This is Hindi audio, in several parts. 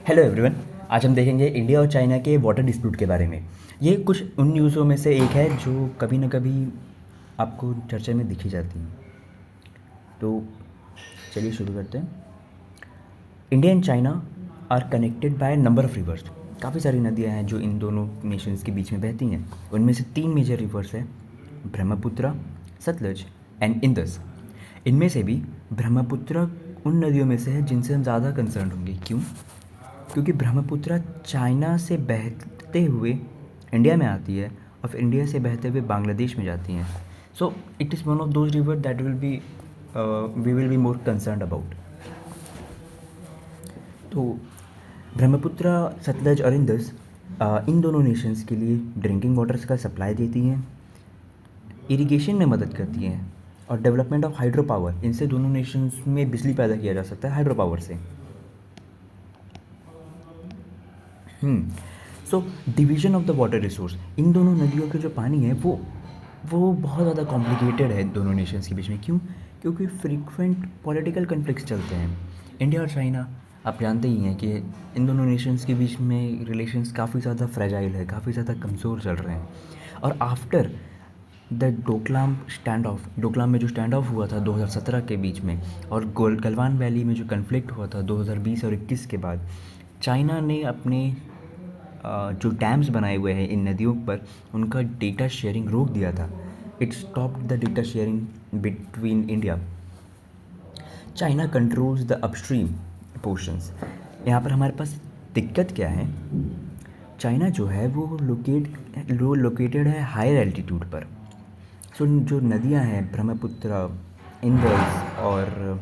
Hello everyone. आज हम देखेंगे इंडिया और चाइना के वाटर डिस्प्यूट के बारे में। ये कुछ उन न्यूज़ों में से एक है जो कभी ना कभी आपको चर्चा में दिखी जाती हैं। तो चलिए शुरू करते हैं। India and China are connected by number of rivers. काफ़ी सारी नदियाँ हैं जो इन दोनों नेशंस के बीच में बहती हैं। उनमें से 3 मेजर रिवर्स हैं, ब्रह्मपुत्र, सतलज एंड इंदस। इनमें से भी ब्रह्मपुत्र उन नदियों में से है जिनसे हम ज़्यादा कंसर्न होंगे। क्यों? क्योंकि ब्रह्मपुत्र चाइना से बहते हुए इंडिया में आती है और फिर इंडिया से बहते हुए बांग्लादेश में जाती हैं। So it is one of those river that we will be more concern about. तो ब्रह्मपुत्र, सतलज और इंदस इन दोनों नेशंस के लिए ड्रिंकिंग वाटर्स का सप्लाई देती हैं, इरिगेशन में मदद करती हैं और डेवलपमेंट ऑफ हाइड्रो पावर। इनसे दोनों नेशंस में बिजली पैदा किया जा सकता है हाइड्रो पावर से। So division of the water resource, इन दोनों नदियों के जो पानी है वो बहुत ज़्यादा कॉम्प्लिकेटेड है दोनों नेशंस के बीच में। क्यों? क्योंकि फ्रीक्वेंट पॉलिटिकल कन्फ्लिक्ट्स चलते हैं। इंडिया और चाइना, आप जानते ही हैं कि इन दोनों नेशंस के बीच में रिलेशंस काफ़ी ज़्यादा फ्रेजाइल है, काफ़ी ज़्यादा कमज़ोर चल रहे हैं। और आफ्टर द डोकलाम में जो स्टैंड ऑफ हुआ था 2017 के बीच में, और गलवान वैली में जो कन्फ्लिक्ट हुआ था 2020 और 21 के बाद, चाइना ने अपने जो डैम्स बनाए हुए हैं इन नदियों पर, उनका डेटा शेयरिंग रोक दिया था। It stopped the data sharing between India. China controls the upstream portions. यहाँ पर हमारे पास दिक्कत क्या है? चाइना जो है वो लोकेटेड है हायर एल्टीट्यूड पर। सो जो नदियाँ हैं ब्रह्मपुत्र, इंदस और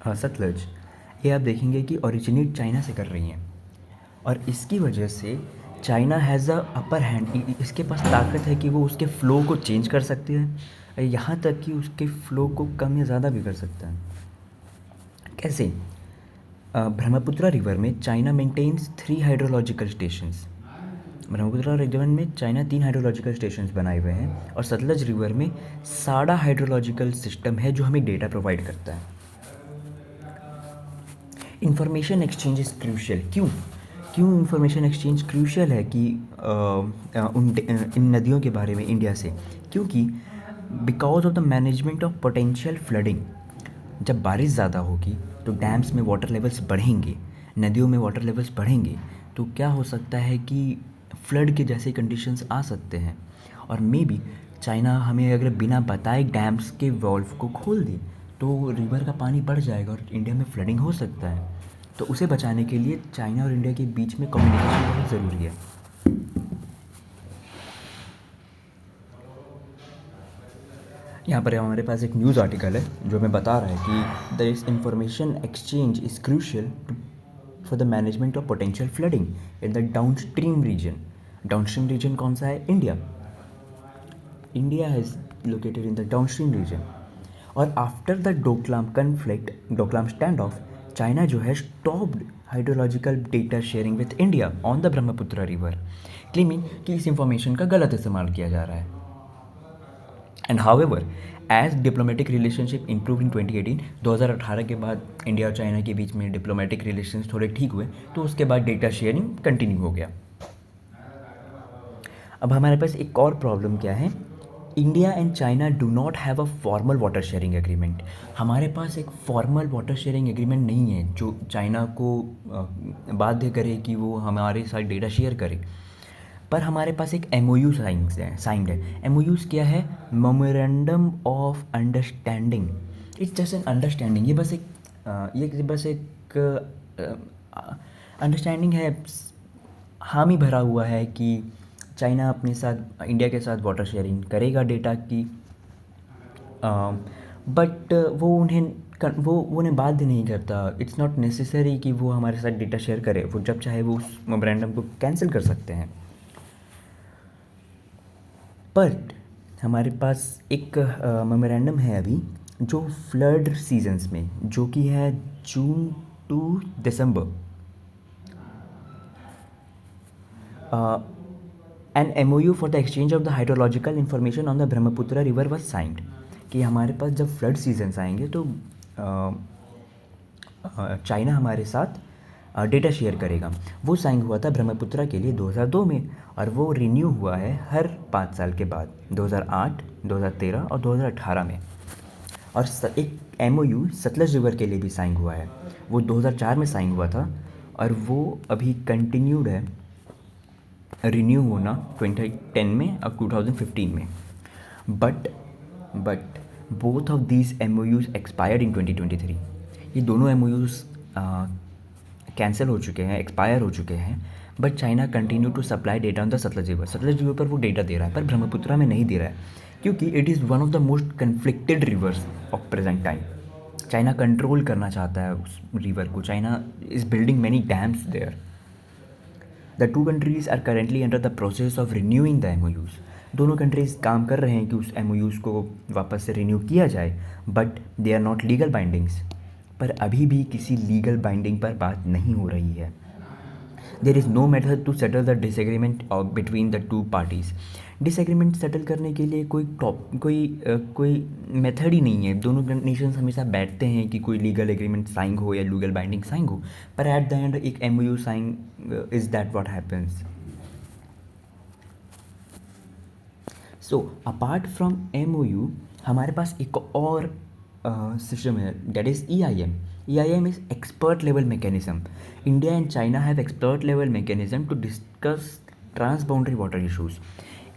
सतलज, ये आप देखेंगे कि ओरिजिनेट चाइना से कर रही हैं और इसकी वजह से China has a upper hand. इसके पास ताकत है कि वो उसके फ़्लो को चेंज कर सकती है, यहाँ तक कि उसके फ़्लो को कम या ज़्यादा भी कर सकता है। कैसे? ब्रह्मपुत्र रिवर में China maintains 3 hydrological stations. Brahmaputra river में चाइना 3 हाइड्रोलॉजिकल स्टेशंस बनाए हुए हैं और सतलज रिवर में साडा हाइड्रोलॉजिकल सिस्टम है जो हमें डेटा प्रोवाइड करता है। Information exchange is crucial. क्यों इंफॉर्मेशन एक्सचेंज क्रूशियल है कि इन नदियों के बारे में इंडिया से? क्योंकि because of the management of potential flooding, जब बारिश ज़्यादा होगी तो डैम्स में वाटर लेवल्स बढ़ेंगे, नदियों में वाटर लेवल्स बढ़ेंगे, तो क्या हो सकता है कि फ्लड के जैसे कंडीशंस आ सकते हैं। और मे बी चाइना हमें अगर बिना बताए डैम्स के वॉल्व को खोल दे तो रिवर का पानी बढ़ जाएगा और इंडिया में फ्लडिंग हो सकता है। तो उसे बचाने के लिए चाइना और इंडिया के बीच में कम्युनिकेशन बहुत ज़रूरी है। यहाँ पर हमारे पास एक न्यूज़ आर्टिकल है जो हमें बता रहा है कि द इस information exchange is crucial for the management of potential flooding in the downstream region. Downstream region कौन सा है? India has located in the downstream region. और after the Doklam stand off, China जो है stopped hydrological data sharing with India on the Brahmaputra river, claiming कि इस इंफॉर्मेशन का गलत इस्तेमाल किया जा रहा है। And however, as diplomatic relationship improve in 2018, 2018 के बाद इंडिया और चाइना के बीच में डिप्लोमेटिक रिलेशंस थोड़े ठीक हुए, तो उसके बाद डेटा शेयरिंग कंटिन्यू हो गया। अब हमारे पास एक और प्रॉब्लम क्या है? India and China do not have a formal water sharing agreement. हमारे पास एक फॉर्मल वाटर शेयरिंग एग्रीमेंट नहीं है जो चाइना को बाध्य करे कि वो हमारे साथ डेटा शेयर करे। पर हमारे पास एक MOU साइंड है। MOUs क्या है? Memorandum of understanding. It's just an understanding. ये बस एक अंडरस्टैंडिंग है, हामी भरा हुआ है कि चाइना अपने साथ, इंडिया के साथ वाटर शेयरिंग करेगा डेटा की, बट वो उन्हें बाध्य नहीं करता। इट्स नॉट नेसेसरी कि वो हमारे साथ डेटा शेयर करे। वो जब चाहे वो उस मेमोरेंडम को कैंसिल कर सकते हैं। बट हमारे पास एक मेमोरेंडम है अभी जो फ्लड सीजन्स में, जो कि है June to December, an MOU for the exchange of the hydrological information on the Brahmaputra river was signed. कि हमारे पास जब फ्लड सीजन्स आएंगे तो चाइना हमारे साथ डेटा शेयर करेगा। वो साइन हुआ था ब्रह्मपुत्रा के लिए 2002 में, और वो रिन्यू हुआ है हर 5 साल के बाद, 2008, 2013 और 2018 में। और एक MOU सतलज रिवर के लिए भी साइन हुआ है, वो 2004 में साइन हुआ था, और वो अभी कंटिन्यूड है रिन्यू होना 2010 में और 2015 में। But both of these MOUs expired in 2023। ये दोनों MOUs कैंसिल हो चुके हैं, एक्सपायर हो चुके हैं। But China continue to supply data on the Sutlej river पर वो डेटा दे रहा है, पर ब्रह्मपुत्रा में नहीं दे रहा है, क्योंकि it is one of the most conflicted rivers of present time. China control करना चाहता है उस रिवर को। China is building many dams there. The two countries are currently under the process of renewing the MOUs। दोनों कंट्रीज़ काम कर रहे हैं कि उस MOUs को वापस से रिन्यू किया जाए, but they are not legal bindings. पर अभी भी किसी लीगल बाइंडिंग पर बात नहीं हो रही है। There is no method to settle the disagreement between the two parties. Disagreement settle करने के लिए कोई मेथड ही नहीं है। दोनों नेशंस हमेशा बैठते हैं कि कोई लीगल एग्रीमेंट साइन हो या लीगल बाइंडिंग साइन हो, पर एट द एंड एक MOU sign is that what happens. So apart from MOU हमारे पास एक और सिस्टम है, that is EIM. EIM is expert level mechanism. India and China have expert level mechanism to discuss transboundary water issues.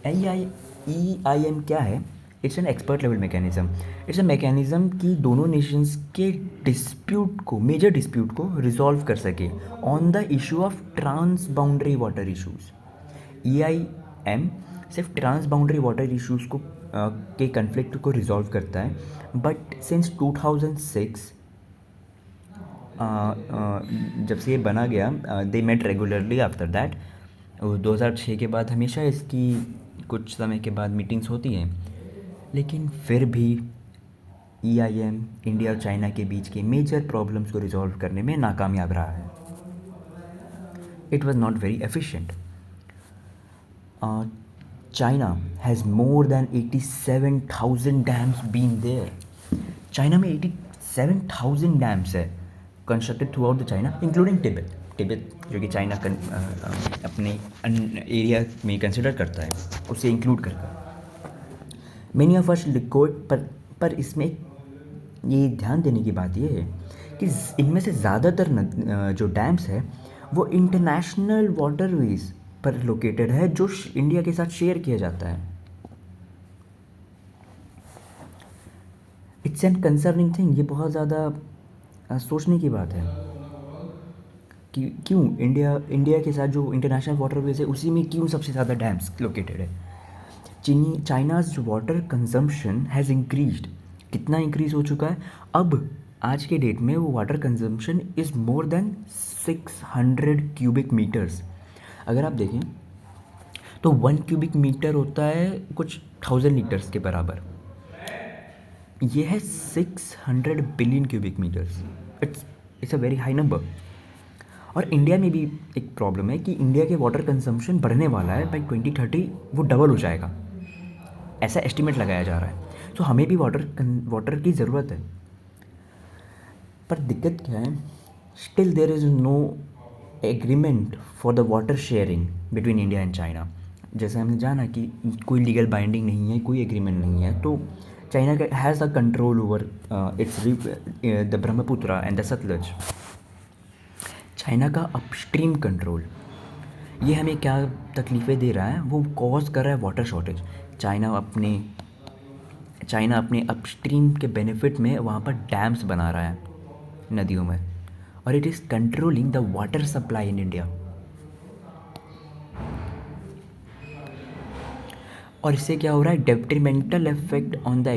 EIM क्या है? It's an expert level mechanism. It's a mechanism कि दोनों nations के dispute को, major dispute को resolve कर सके on the issue of transboundary water issues. EIM सिर्फ ट्रांसबाउंड्री वाटर इश्यूज़ को के कन्फ्लिक्ट को रिजॉल्व करता है, बट सिंस 2006 जब से ये बना गया, they met regularly after that. 2006 के बाद हमेशा इसकी कुछ समय के बाद मीटिंग्स होती हैं, लेकिन फिर भी EIM इंडिया और चाइना के बीच के मेजर प्रॉब्लम्स को रिजॉल्व करने में नाकामयाब रहा है। It was not very efficient. China has more than 87,000 dams been there. China में 87,000 डैम्स है constructed through out the China, including Tibet जो कि चाइना अपने एरिया में कंसिडर करता है, उसे इंक्लूड करता। मैनी ऑफ अस रिकॉर्ड पर इसमें ये ध्यान देने की बात यह है कि इनमें से ज़्यादातर जो डैम्स है वो इंटरनेशनल वाटरवेज पर लोकेटेड है, जो इंडिया के साथ शेयर किया जाता है। It's N concerning thing. ये बहुत ज़्यादा सोचने की बात है कि क्यों इंडिया के साथ जो इंटरनेशनल वाटरवेज है उसी में क्यों सबसे ज़्यादा डैम्स लोकेटेड है। China's water consumption has increased. कितना इंक्रीज़ हो चुका है? अब आज के डेट में वो water consumption is more than 600 cubic metres. अगर आप देखें तो 1 क्यूबिक मीटर होता है कुछ 1000 लीटर्स के बराबर। ये है 600 billion cubic metres. It's a very high number. और इंडिया में भी एक प्रॉब्लम है कि इंडिया के वाटर कंजम्पशन बढ़ने वाला है, बाई 2030 वो डबल हो जाएगा, ऐसा एस्टिमेट लगाया जा रहा है। तो हमें भी वाटर की ज़रूरत है। पर दिक्कत क्या है? Still there is no agreement for the water sharing between India and China. जैसे हमने जाना कि कोई लीगल बाइंडिंग नहीं है, कोई एग्रीमेंट नहीं है, तो चाइना का has a control over it's the Brahmaputra and the Sutlej. China का अपस्ट्रीम कंट्रोल ये हमें क्या तकलीफ़ें दे रहा है? वो कॉज कर रहा है वाटर शॉर्टेज। चाइना अपने अपस्ट्रीम के बेनिफिट में वहाँ पर डैम्स बना रहा है नदियों में, और it is controlling the water supply in India. और इससे क्या हो रहा है? Detrimental effect on the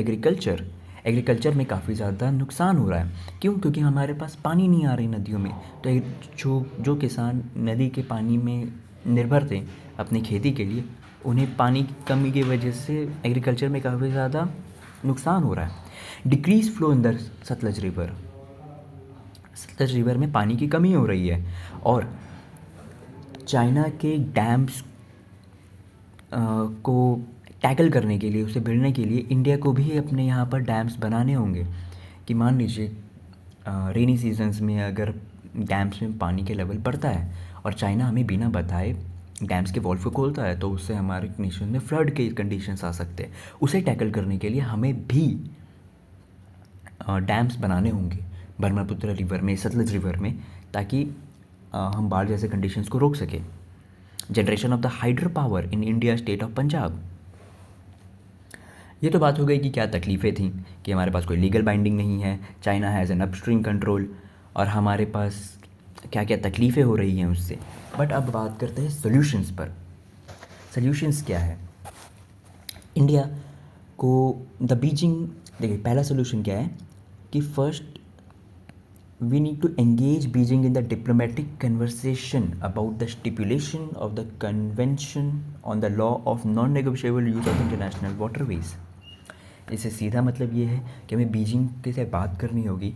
agriculture में काफ़ी ज़्यादा नुकसान हो रहा है। क्यों? क्योंकि हमारे पास पानी नहीं आ रही नदियों में। तो जो किसान नदी के पानी में निर्भर थे अपनी खेती के लिए, उन्हें पानी की कमी की वजह से एग्रीकल्चर में काफ़ी ज़्यादा नुकसान हो रहा है। Decrease flow in the Sutlej river में पानी की कमी हो रही है, और चाइना के डैम्स को टैकल करने के लिए, उसे भिड़ने के लिए इंडिया को भी अपने यहाँ पर डैम्स बनाने होंगे। कि मान लीजिए रेनी सीजन्स में अगर डैम्स में पानी के लेवल बढ़ता है और चाइना हमें बिना बताए डैम्स के वॉल्व को खोलता है, तो उससे हमारे नेशन में फ्लड के कंडीशंस आ सकते हैं। उसे टैकल करने के लिए हमें भी डैम्स बनाने होंगे ब्रह्मपुत्र रिवर में, सतलज रिवर में, ताकि हम बाढ़ जैसे कंडीशंस को रोक सकें। Generation of the hydro power in India state of Punjab. ये तो बात हो गई कि क्या तकलीफ़ें थी, कि हमारे पास कोई लीगल बाइंडिंग नहीं है, China has an upstream control, और हमारे पास क्या क्या तकलीफ़ें हो रही हैं उससे। बट अब बात करते हैं सॉल्यूशंस पर। सॉल्यूशंस क्या है इंडिया को? द बीजिंग, देखिए पहला सॉल्यूशन क्या है कि first we need to engage Beijing in the diplomatic conversation about the stipulation of the Convention on the Law of Non-Negotiable Use of International Waterways। इससे सीधा मतलब ये है कि हमें बीजिंग के से बात करनी होगी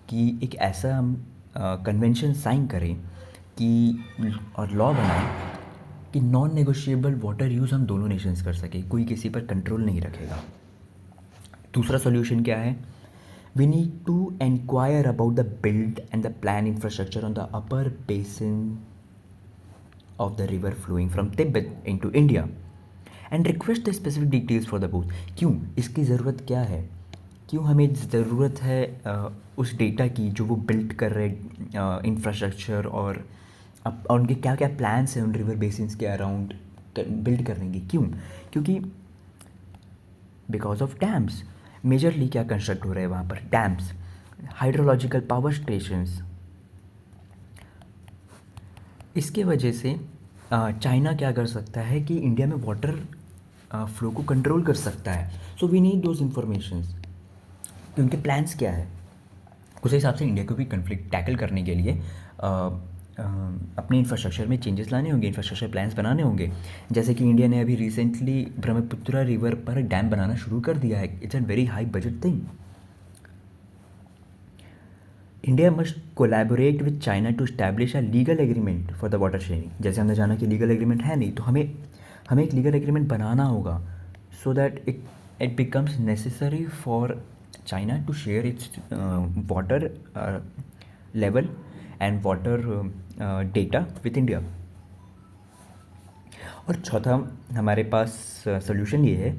कि एक ऐसा हम कन्वेंशन साइन करें कि और लॉ बनाएं कि नॉन नेगोशिएबल वाटर यूज़ हम दोनों नेशंस कर सकें, कोई किसी पर कंट्रोल नहीं रखेगा। दूसरा सॉल्यूशन क्या है? We need to inquire about the build and the plan infrastructure on the upper basin of the river flowing from Tibet into India and request the specific details for the both। क्यों इसकी ज़रूरत क्या है? क्यों हमें ज़रूरत है उस डेटा की जो वो बिल्ड कर रहे इंफ्रास्ट्रक्चर, और अब उनके क्या क्या प्लान्स हैं उन रिवर बेसिन्स के अराउंड बिल्ड करने की? क्यों? क्योंकि बिकॉज ऑफ डैम्स। मेजरली क्या कंस्ट्रक्ट हो रहे हैं वहाँ पर? Dams, hydrological power stations. इसके वजह से चाइना क्या कर सकता है कि इंडिया में वाटर फ्लो को कंट्रोल कर सकता है। So we need those informations कि उनके प्लान्स क्या है। उस हिसाब से इंडिया को भी कन्फ्लिक्ट टैकल करने के लिए अपने इंफ्रास्ट्रक्चर में चेंजेस लाने होंगे, इंफ्रास्ट्रक्चर प्लान्स बनाने होंगे। जैसे कि इंडिया ने अभी रिसेंटली ब्रह्मपुत्र रिवर पर डैम बनाना शुरू कर दिया है। It's an very high budget thing. India must collaborate with China to establish a legal agreement for the water sharing. जैसे हमने जाना कि लीगल एग्रीमेंट है नहीं, तो हमें एक लीगल एग्रीमेंट बनाना होगा so that it becomes necessary for China to share its water level and water data with India. और चौथा हमारे पास सोल्यूशन ये है,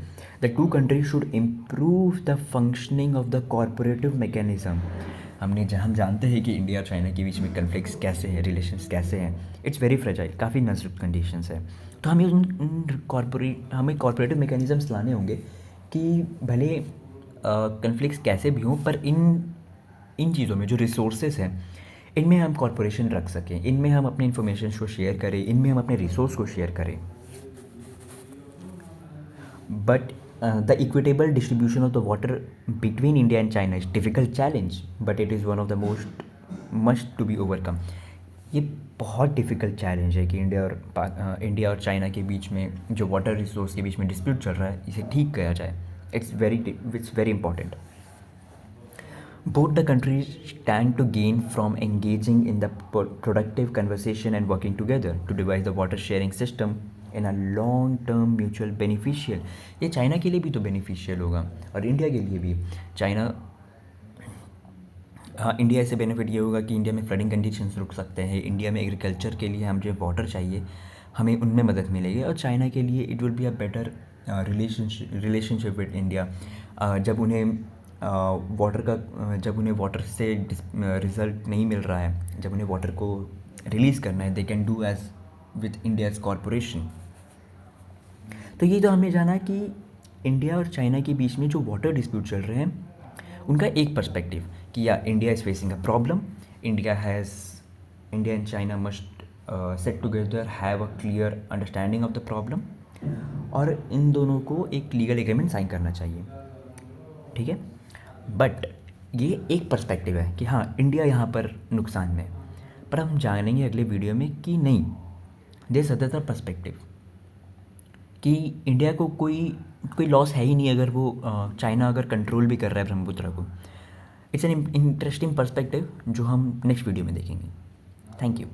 the two countries should improve the functioning of the corporative mechanism. हम जानते हैं कि इंडिया और चाइना के बीच में कन्फ्लिक्ट्स कैसे हैं, रिलेशंस कैसे हैं। इट्स वेरी फ्रेजाइल, काफ़ी नज़र कंडीशंस है। तो हमें हमें कॉरपोरेटिव मैकेनिज़म्स लाने होंगे कि भले कन्फ्लिक्ट्स कैसे भी हों, पर इन चीज़ों में जो रिसोर्सेज हैं इनमें हम कॉरपोरेशन रख सकें, इनमें हम अपने इन्फॉर्मेशन को शेयर करें, इनमें हम अपने रिसोर्स को शेयर करें। But the equitable distribution of the water between India and China is difficult challenge, but it is one of the most must to be overcome. ये बहुत डिफ़िकल्ट चैलेंज है कि इंडिया और चाइना के बीच में जो वाटर रिसोर्स के बीच में डिस्प्यूट चल रहा है, इसे ठीक किया जाए। It's very important. Both the countries stand to gain from engaging in the productive conversation and working together to devise the water sharing system in a long term mutual beneficial। ये चाइना के लिए भी तो बेनिफिशियल होगा और इंडिया के लिए भी। इंडिया से बेनिफिट ये होगा कि इंडिया में फ्लडिंग कंडीशंस रुक सकते हैं, इंडिया में एग्रीकल्चर के लिए हम जो वाटर चाहिए हमें उनमें मदद मिलेगी, और चाइना के लिए it will be a better relationship with India. जब उन्हें वाटर से रिज़ल्ट नहीं मिल रहा है, जब उन्हें वाटर को रिलीज़ करना है, they can do as with India's corporation. तो ये तो हमने जाना कि इंडिया और चाइना के बीच में जो वाटर डिस्प्यूट चल रहे हैं उनका एक पर्सपेक्टिव कि या India is facing a problem, India and China must set together have a clear understanding of the problem, और इन दोनों को एक लीगल एग्रीमेंट साइन करना चाहिए। ठीक है, बट ये एक पर्सपेक्टिव है कि हाँ इंडिया यहाँ पर नुकसान में, पर हम जानेंगे अगले वीडियो में कि नहीं, देयर इज अदर पर्सपेक्टिव कि इंडिया को कोई लॉस है ही नहीं अगर वो चाइना अगर कंट्रोल भी कर रहा है ब्रह्मपुत्र को। इट्स एन इंटरेस्टिंग पर्सपेक्टिव जो हम नेक्स्ट वीडियो में देखेंगे। Thank you.